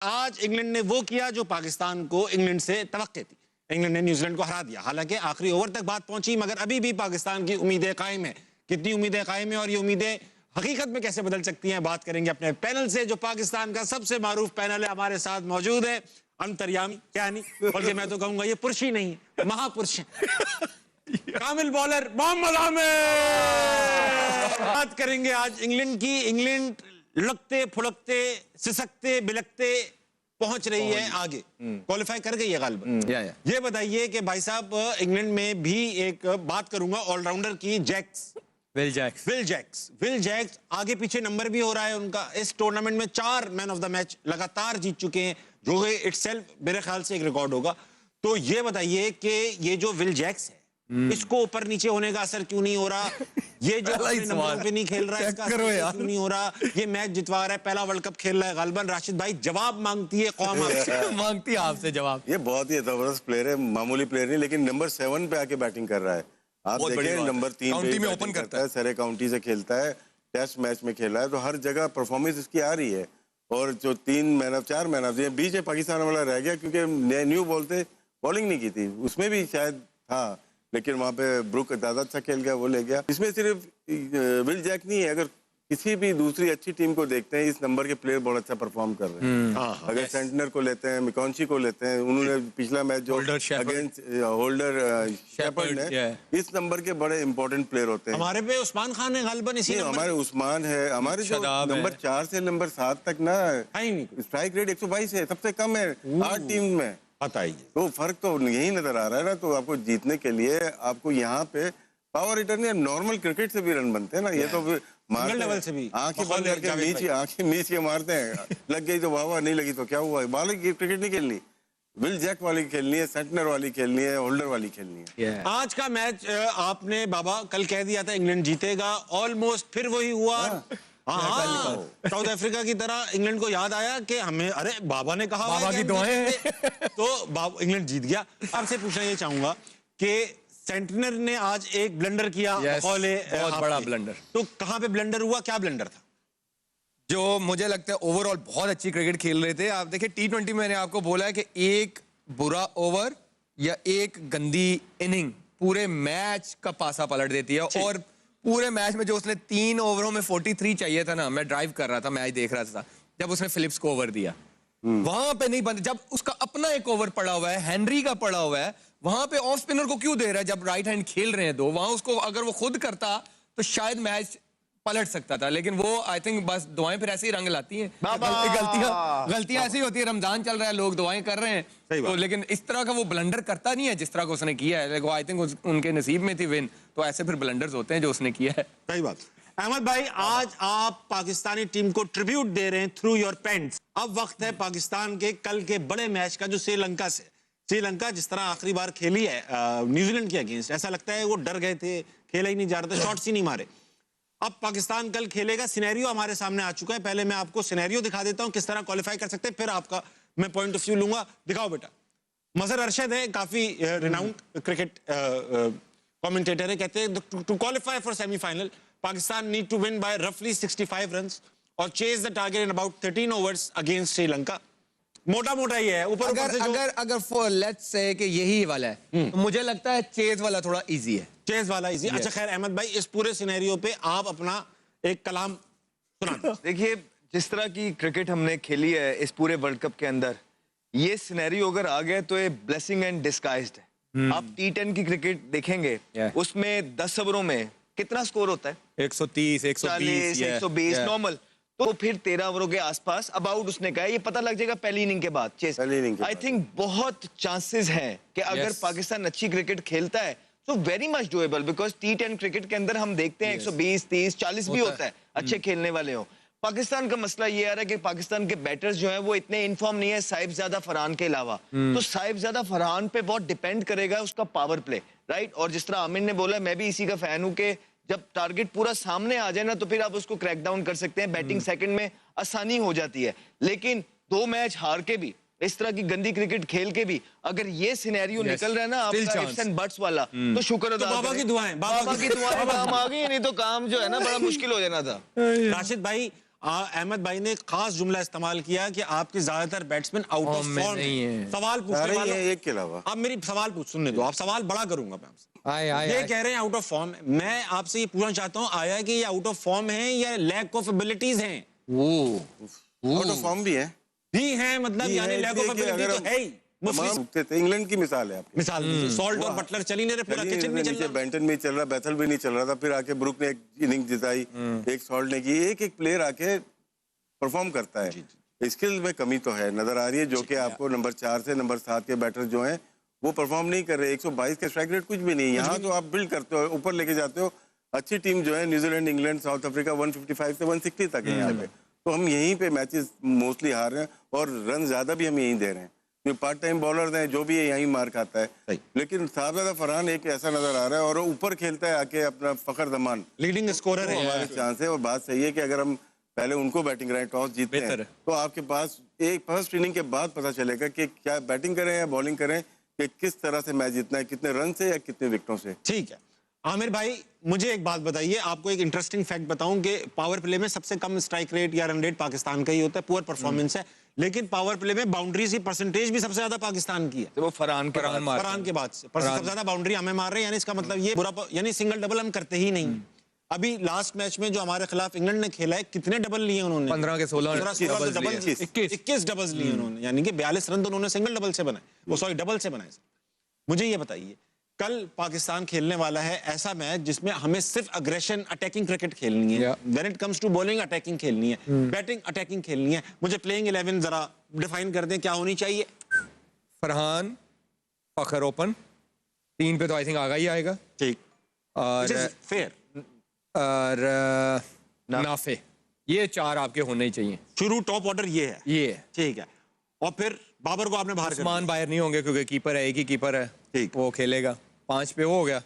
आज इंग्लैंड ने वो किया जो पाकिस्तान को इंग्लैंड से तवक्के थी। इंग्लैंड ने न्यूजीलैंड को हरा दिया, हालांकि आखिरी ओवर तक बात पहुंची, मगर अभी भी पाकिस्तान की उम्मीदें कायम है। कितनी उम्मीदें कायम है और ये उम्मीदें हकीकत में कैसे बदल सकती हैं, बात करेंगे अपने पैनल से, जो पाकिस्तान का सबसे मारूफ पैनल है। हमारे साथ मौजूद है अंतर्यामी, क्या नहीं, बल्कि मैं तो कहूंगा ये पुरुष ही नहीं, महापुरुष कामिल बॉलर मोहम्मद आमिर। बात करेंगे आज इंग्लैंड की। इंग्लैंड लुढ़कते फुड़कते सिसकते बिलकते पहुंच रही है आगे, क्वालिफाई कर गई है गालिबन। ये बताइए कि भाई साहब, इंग्लैंड में भी एक बात करूंगा ऑलराउंडर की, विल जैक्स आगे पीछे नंबर भी हो रहा है उनका। इस टूर्नामेंट में 4 मैन ऑफ द मैच लगातार जीत चुके हैं, जो इटसेल्फ मेरे ख्याल से एक रिकॉर्ड होगा। तो ये बताइए कि ये जो विल जैक्स है, इसको ऊपर नीचे होने का असर क्यों नहीं हो रहा? ये जो नंबरों पे नहीं खेल रहा है, इसका असर क्यों नहीं हो रहा? ये मैच जितवा रहा है, पहला वर्ल्ड कप खेल रहा है गालिबन। राशिद भाई, जवाब मांगती है कौम आपसे, मांगती है आपसे जवाब। ये बहुत ही जबरदस्त प्लेयर है, मामूली प्लेयर नहीं, लेकिन नंबर 7 पे आके बैटिंग कर रहा है। आप देखें, नंबर 3 पे ओपन करता है, सरे काउंटी से खेलता है, टेस्ट मैच में खेला है, तो हर जगह परफॉर्मेंस इसकी आ रही है। और जो 4 मैन ऑफ ये बीच में पाकिस्तान वाला रह गया, क्योंकि न्यू बोलते बॉलिंग नहीं की थी, उसमें भी शायद था, लेकिन वहाँ पे ब्रुक ज्यादा अच्छा खेल गया, वो ले गया। इसमें सिर्फ विल जैक नहीं है, अगर किसी भी दूसरी अच्छी टीम को देखते हैं, इस नंबर के प्लेयर बहुत अच्छा परफॉर्म कर रहे हैं। अगर सेंटनर को लेते हैं, मिकॉन्ची को लेते हैं, उन्होंने पिछला मैच जो अगेंस्ट होल्डर शेपर्ड है, इस नंबर के बड़े इंपॉर्टेंट प्लेयर होते हैं। हमारे पे उस्मान खान है गालिबन, इसी हमारे उस्मान है, हमारे जो नंबर 4 से नंबर 7 तक ना स्ट्राइक रेट 122 है, सबसे कम है 8 टीम में। बताइए, तो फर्क तो यही नजर आ रहा है ना। तो आपको जीतने के लिए आपको यहाँ पे पावर रिटर्न या नॉर्मल क्रिकेट से भी रन बनते हैं ना, ये तो लेवल से भी आंखें बंद करके आंखें मीच के मारते हैं, लग गई तो वाह वाह, नहीं लगी तो क्या हुआ। बॉलर की क्रिकेट नहीं खेलनी, विल जैक वाली खेलनी है, सेंटनर वाली खेलनी है, होल्डर वाली खेलनी है। आज का मैच आपने बाबा कल कह दिया था इंग्लैंड जीतेगा, ऑलमोस्ट फिर वही हुआ। हाँ, साउथ अफ्रीका की तरह इंग्लैंड को याद आया कि हमें, अरे बाबा ने कहा बाबा की दुआएं तो इंग्लैंड जीत गया। आपसे पूछना ये चाहूंगा कि सेंटनर ने आज एक ब्लंडर किया, बहुत बड़ा ब्लंडर। तो कहां पे ब्लंडर हुआ, क्या ब्लंडर था? जो मुझे लगता है ओवरऑल बहुत अच्छी क्रिकेट खेल रहे थे। आप देखिए T20 मैंने आपको बोला है कि एक बुरा ओवर या एक गंदी इनिंग पूरे मैच का पासा पलट देती है। और पूरे मैच में जो उसने 3 ओवरों में 43 चाहिए था ना, मैं ड्राइव कर रहा था, मैच देख रहा था, जब उसने फिलिप्स को ओवर दिया, वहां पे नहीं बनते। जब उसका अपना एक ओवर पड़ा हुआ है, हेनरी का पड़ा हुआ है, वहां पे ऑफ स्पिनर को क्यों दे रहा है? जब राइट हैंड खेल रहे हैं दो, वहां उसको अगर वो खुद करता तो शायद मैच पलट सकता था। लेकिन वो आई थिंक बस दुआएं फिर ऐसे ही रंग लाती हैं। गलतियां ऐसी होती है, रमजान चल रहा है, लोग दुआएं कर रहे हैं, तो लेकिन इस तरह का वो ब्लंडर करता नहीं है जिस तरह का उसने किया है। आई थिंक उनके नसीब में थी विन, तो ऐसे फिर ब्लंडर्स होते हैं जो उसने किया है। सही बात। अहमद भाई, आज आप पाकिस्तानी टीम को ट्रिब्यूट दे रहे हैं थ्रू योर पेंट्स। अब वक्त है पाकिस्तान के कल के बड़े मैच का, जो श्रीलंका से। श्रीलंका जिस तरह आखिरी बार खेली है न्यूजीलैंड के अगेंस्ट, ऐसा लगता है वो डर गए थे, खेला ही नहीं जा रहा था, शॉट्स ही नहीं मारे। अब पाकिस्तान कल खेलेगा, सिनेरियो हमारे सामने आ चुका है। पहले मैं आपको सिनेरियो दिखा देता हूं, किस तरह क्वालिफाई कर सकते हैं, फिर आपका मैं पॉइंट ऑफ व्यू लूंगा। दिखाओ बेटा। मजहर अरशद है, काफी रिनाउंड क्रिकेट कमेंटेटर है, कहते हैं to qualify for semifinal Pakistan need to win by रफली 65 रन्स और chase the target in about 13 overs against Sri Lanka. मोटा मोटा ही है। ऊपर अगर लेट्स से कि यही वाला है, तो मुझे लगता है चेज वाला थोड़ा इजी है। चेज वाला इजी। अच्छा खैर अहमद भाई, इस पूरे सिनेरियो पे आप अपना एक कलाम सुना। देखिए, जिस तरह की क्रिकेट हमने खेली है इस पूरे वर्ल्ड कप के अंदर, ये सिनेरियो अगर आ गया तो ये ब्लेसिंग एंड डिस्गाइज्ड है। आप T10 की क्रिकेट देखेंगे, उसमें 10 ओवरों में कितना स्कोर होता है? 130, 120, 120 नॉर्मल। तो फिर 13 ओवरों के आसपास अबाउट उसने कहा, ये पता लग जाएगा पहली इनिंग के बाद। आई थिंक बहुत चांसेस हैं कि अगर पाकिस्तान अच्छी क्रिकेट खेलता है तो very much doable, because T10 cricket के अंदर हम देखते हैं 120, 30, 40 भी होता है, अच्छे खेलने वाले हो। पाकिस्तान का मसला ये आ रहा है कि पाकिस्तान के बैटर्स जो हैं वो इतने इनफॉर्म नहीं है साहिबजादा फरहान के अलावा। तो साहिबजादा फरहान पे बहुत डिपेंड करेगा उसका पावर प्ले, राइट। और जिस तरह आमिर ने बोला, मैं भी इसी का फैन हूं कि जब टारगेट पूरा सामने आ जाए ना, तो फिर आप उसको क्रैक डाउन कर सकते हैं, बैटिंग सेकंड में आसानी हो जाती है। लेकिन 2 मैच हार के भी, इस तरह की गंदी क्रिकेट खेल के भी, अगर ये सिनेरियो निकल रहा है ना आपका इफ्स एंड बट्स वाला, तो शुक्र अदा बाबा की दुआएं काम आ गई, नहीं तो काम जो है ना बड़ा मुश्किल हो जाना था। राशिद भाई, अहमद भाई ने एक खास जुमला इस्तेमाल किया कि आपके ज्यादातर बैट्समैन आउट ऑफ फॉर्म में फॉर्म नहीं हैं। है। सवाल पूछने सारे ही वाला हैं, एक के अलावा। आप मेरी सवाल सुनने दो, आप सवाल बड़ा करूंगा मैं आपसे। आए ये कह रहे हैं आउट ऑफ फॉर्म। मैं आपसे ये पूछना चाहता हूँ, आया कि ये आउट ऑफ फॉर्म है या लैक ऑफ एबिलिटीज हैं? आउट ऑफ फॉर्म भी है, भी हैं, मतलब भी यानी है, लैक इसलिए ऑफ कि एबिलिटी अगर तो है ही। मुफलिस उठते थे। इंग्लैंड की मिसाल है आपकी। मिसाल दीजिए, सॉल्ट और बटलर चल ही नहीं रहे, पूरा चलिए, किचन में चल नीचे रहा। बेंटन में चल रहा, बैथल भी नहीं चल रहा था, फिर आके ब्रुक ने एक इनिंग जिताई, एक सॉल्ट ने की। एक एक प्लेयर आके परफॉर्म करता है। स्किल में कमी तो है, नजर आ रही है, जो कि आपको नंबर 4 से नंबर 7 के बैटर जो हैं वो परफॉर्म नहीं कर रहे। 122 का स्ट्राइक रेट कुछ भी नहीं है। यहाँ तो आप बिल्ड करते हो, ऊपर लेके जाते हो। अच्छी टीम जो है न्यूजीलैंड, इंग्लैंड, साउथ अफ्रीका 155 से 160 तक है यहाँ पे। तो हम यहीं पे मैचेस मोस्टली हार रहे हैं और रन ज्यादा भी हम यहीं दे रहे हैं। जो पार्ट टाइम बॉलर हैं जो भी है यहीं मार खाता है। लेकिन साहबजादा फरहान एक ऐसा नजर आ रहा है और ऊपर खेलता है आके अपना फखर जमान, लीडिंग स्कोरर है। हमारे चांस है। और बात सही है कि अगर हम पहले उनको बैटिंग कराएं, टॉस जीतते हैं, बेहतर है। तो आपके पास एक फर्स्ट इनिंग के बाद पता चलेगा कि क्या बैटिंग करें या बॉलिंग करें, कि किस तरह से मैच जीतना है, कितने रन से या कितने विकेटों से। ठीक है आमिर भाई, मुझे एक बात बताइए, आपको एक इंटरेस्टिंग फैक्ट बताऊं कि पावर प्ले में सबसे कम स्ट्राइक रेट या रन रेट पाकिस्तान का ही होता है, पुअर परफॉर्मेंस है। लेकिन पावर प्ले में बाउंड्रीज की परसेंटेज भी सबसे ज्यादा पाकिस्तान की है। तो वो फरहान के बाद- फरहान के बाद से सबसे ज्यादा बाउंड्री हमें मार रहे हैं, यानी इसका मतलब ये बुरा, यानी सिंगल डबल हम करते ही नहीं। अभी लास्ट मैच में जो हमारे खिलाफ इंग्लैंड ने खेला है, कितने डबल लिए उन्होंने? 15 के 16 डबल, 21 डबल्स लिए उन्होंने, यानी कि 42 रन तो उन्होंने सिंगल डबल से बनाए, वो सॉरी डबल से बनाए। मुझे ये बताइए, कल पाकिस्तान खेलने वाला है ऐसा मैच जिसमें हमें सिर्फ अग्रेशन, अटैकिंग क्रिकेट खेलनी है। When it comes to bowling, attacking खेलनी है, बैटिंग अटैकिंग खेलनी है। मुझे प्लेइंग 11 जरा डिफाइन कर दें, क्या होनी चाहिए? फरहान, फखर ओपन, 3 पे तो आई थिंक आगा ही आएगा। ठीक, और फेयर। नाफे, ये 4 आपके होने ही चाहिए। शुरू टॉप ऑर्डर ये है, ये है। ठीक है। और फिर बाबर को आपने बाहर कर दिया। उस्मान बाहर नहीं होंगे क्योंकि कीपर है, एक ही कीपर है, ठीक। वो खेलेगा। 5 पे वो हो गया,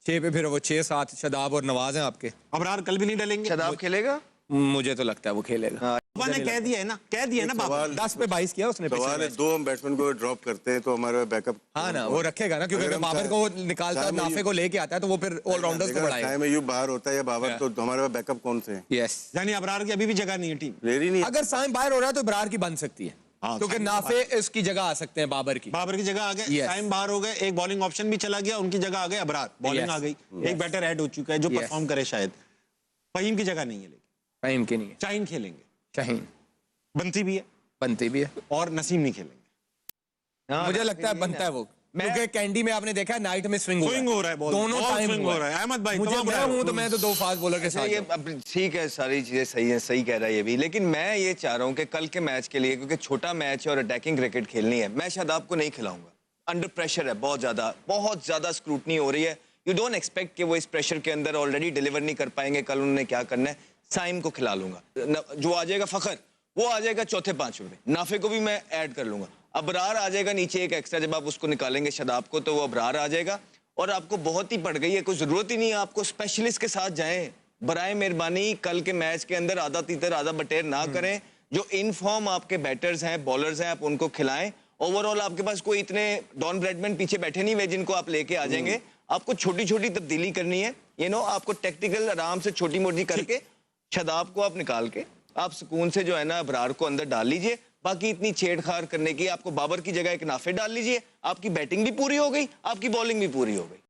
6 पे फिर वो 6 7 शदाब और नवाज हैं आपके। अबरार कल भी नहीं डलेंगे? शदाब खेलेगा? मुझे तो लगता है वो खेलेगा। बाबा ने कह दिया है ना, कह दिया है ना बाबा। 10 पे 22 किया उसने पिछले सवाल है, मैच। 2 हम बैट्समैन को ड्रॉप करते हैं तो हमारा बैकअप। हाँ ना, वो रखेगा ना, क्योंकि अगर अगर हम बाबर को वो निकालता है, चाहे नाफे को लेके आता है, तो वो फिर ऑलराउंडर्स को बढ़ाएगा। चाहे अयूब बाहर होता है या बाबर, तो हमारे बैकअप कौन से हैं? यस, यानी अबरार की अभी भी जगह नहीं है टीम। प्लेयर ही नहीं है। अगर साइम बाहर हो रहा है तो इब्रार की बन सकती है, हाँ, क्योंकि साइम नाफे इसकी जगह आ सकते हैं बाबर की। बाबर की जगह आ गए, Yes. टाइम बाहर हो गए, एक बॉलिंग ऑप्शन भी चला गया, उनकी जगह आ गए अबरार, बॉलिंग Yes. आ गई, एक बैटर ऐड हो चुका है जो Yes. परफॉर्म करे शायद। फहीम की जगह नहीं है, लेकिन फाहिम की नहीं है, शाहीन खेलेंगे, शाहीन बनती भी है, बनती भी है। और नसीम नहीं खेलेंगे। हाँ, मुझे लगता है बनता है वो, क्योंकि कैंडी में आपने देखा है नाइट में स्विंग स्विंग हो रहा है, बॉल दोनों बॉल टाइम स्विंग हो रहा है। अहमद भाई मुझे तमाम मैं रहा है। हूं तो मैं तो 2 फास्ट बॉलर के साथ ये हूं। अब ठीक है, सारी चीजें सही है, सही कह रहा है ये भी। लेकिन मैं ये चाह रहा हूँ कि कल के मैच के लिए, क्योंकि छोटा मैच है और अटैकिंग क्रिकेट खेलनी है, मैं शादाब को नहीं खिलाऊंगा। अंडर प्रेशर है, बहुत ज्यादा स्क्रूटनी हो रही है। यू डोंट एक्सपेक्ट कि वो इस प्रेशर के अंदर ऑलरेडी डिलीवर नहीं कर पाएंगे। कल उन्होंने क्या करना है, साइम को खिला लूंगा, जो आ जाएगा फखर वो आ जाएगा चौथे 5वें पे, नाफे को भी मैं ऐड कर लूंगा। अबरार आ जाएगा नीचे एक एक्स्ट्रा, जब आप उसको निकालेंगे शदाब को तो वो अबरार आ जाएगा। और आपको बहुत ही पड़ गई है, कोई जरूरत ही नहीं है आपको स्पेशलिस्ट के साथ जाएं। बराए मेहरबानी कल के मैच के अंदर आधा तीतर आधा बटेर ना करें। जो इन फॉर्म आपके बैटर्स हैं, बॉलर्स हैं, आप उनको खिलाएं। ओवरऑल आपके पास कोई इतने डॉन ब्रैडमैन पीछे बैठे नहीं हुए जिनको आप लेके आ जाएंगे। आपको छोटी छोटी तब्दीली करनी है, आपको टेक्निकल आराम से छोटी मोटी करके शदाब को आप निकाल के आप सुकून से जो है ना अबरार को अंदर डाल लीजिए। बाकी इतनी छेड़छाड़ करने की, आपको बाबर की जगह एक नाफे डाल लीजिए, आपकी बैटिंग भी पूरी हो गई, आपकी बॉलिंग भी पूरी हो गई।